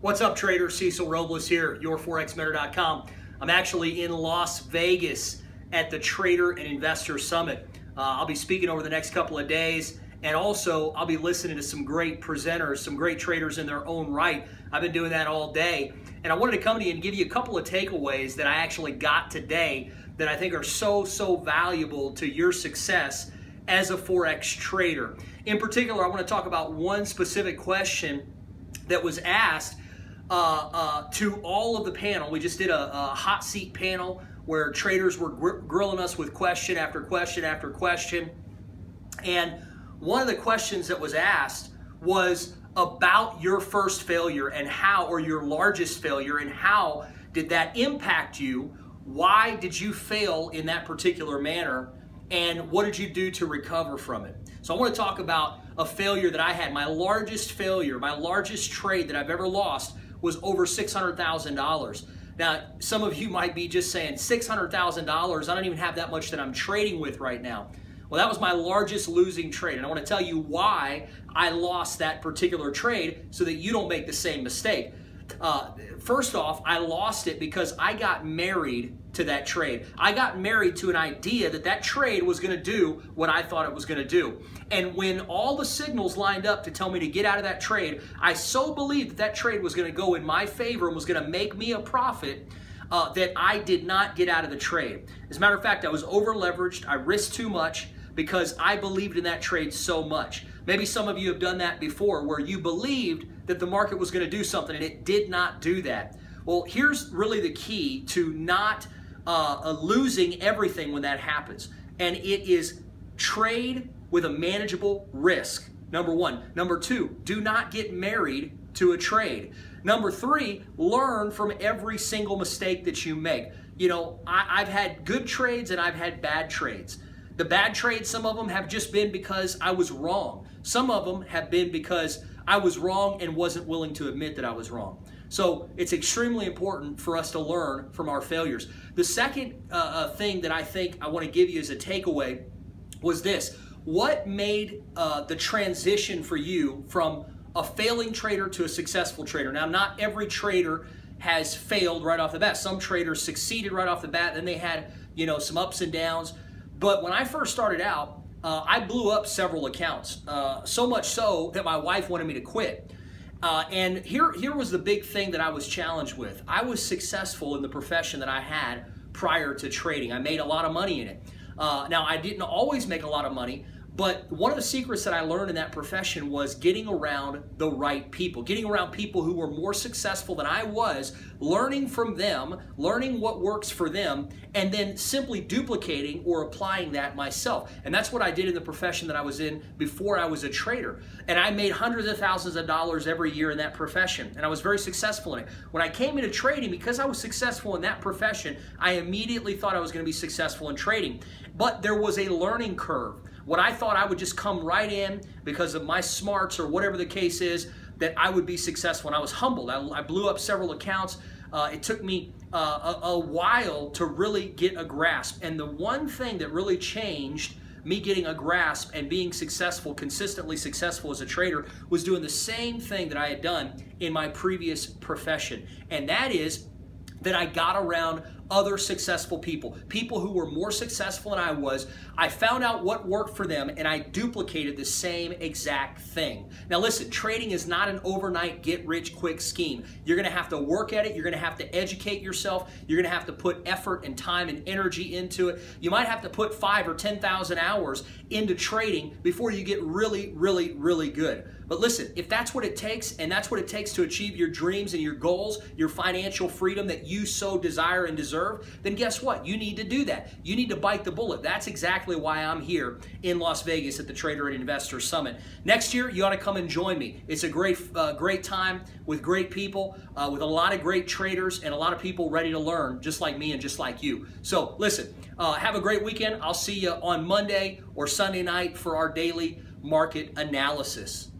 What's up, trader? Cecil here, yourforexmentor.com. I'm actually in Las Vegas at the Trader and Investor Summit. I'll be speaking over the next couple of days, and also I'll be listening to some great presenters, some great traders in their own right. I've been doing that all day, and I wanted to come to you and give you a couple of takeaways that I actually got today that I think are so valuable to your success as a Forex trader. In particular, I want to talk about one specific question that was asked to all of the panel. We just did a hot seat panel where traders were grilling us with question after question after question. And one of the questions that was asked was about your first failure and how, or your largest failure, and how did that impact you? Why did you fail in that particular manner? And what did you do to recover from it? So I want to talk about a failure that I had. My largest failure, my largest trade that I've ever lost was over $600,000. Now, some of you might be just saying, $600,000, I don't even have that much that I'm trading with right now. Well, that was my largest losing trade, and I want to tell you why I lost that particular trade so that you don't make the same mistake. First off, I lost it because I got married to that trade. I got married to an idea that that trade was going to do what I thought it was going to do. And when all the signals lined up to tell me to get out of that trade, I so believed that that trade was going to go in my favor and was going to make me a profit that I did not get out of the trade. As a matter of fact, I was over leveraged. I risked too much because I believed in that trade so much. Maybe some of you have done that before, where you believed that the market was going to do something and it did not do that. Well, here's really the key to not losing everything when that happens. And it is trade with a manageable risk, number one. Number two, do not get married to a trade. Number three, learn from every single mistake that you make. You know, I've had good trades and I've had bad trades. The bad trades, some of them have just been because I was wrong. Some of them have been because I was wrong and wasn't willing to admit that I was wrong. So it's extremely important for us to learn from our failures. The second thing that I think I want to give you as a takeaway was this. What made the transition for you from a failing trader to a successful trader? Now, not every trader has failed right off the bat. Some traders succeeded right off the bat, then they had, you know, some ups and downs. But when I first started out, I blew up several accounts, so much so that my wife wanted me to quit. And here was the big thing that I was challenged with. I was successful in the profession that I had prior to trading. I made a lot of money in it. Now, I didn't always make a lot of money, but one of the secrets that I learned in that profession was getting around the right people, getting around people who were more successful than I was, learning from them, learning what works for them, and then simply duplicating or applying that myself. And that's what I did in the profession that I was in before I was a trader. And I made hundreds of thousands of dollars every year in that profession, and I was very successful in it. When I came into trading, because I was successful in that profession, I immediately thought I was going to be successful in trading. But there was a learning curve. What I thought I would just come right in because of my smarts or whatever the case is, that I would be successful. And I was humbled. I blew up several accounts. It took me a while to really get a grasp. And the one thing that really changed me getting a grasp and being successful, consistently successful as a trader, was doing the same thing that I had done in my previous profession. And that is that I got around other successful people, people who were more successful than I was. I found out what worked for them, and I duplicated the same exact thing. Now listen, trading is not an overnight get-rich-quick scheme. You're going to have to work at it. You're going to have to educate yourself. You're going to have to put effort and time and energy into it. You might have to put 5,000 or 10,000 hours into trading before you get really good. But listen, if that's what it takes, and that's what it takes to achieve your dreams and your goals, your financial freedom that you so desire and deserve, then guess what? You need to do that. You need to bite the bullet. That's exactly why I'm here in Las Vegas at the Trader and Investor Summit. Next year, you ought to come and join me. It's a great time with great people, with a lot of great traders and a lot of people ready to learn, just like me and just like you. So listen, have a great weekend. I'll see you on Monday or Sunday night for our daily market analysis.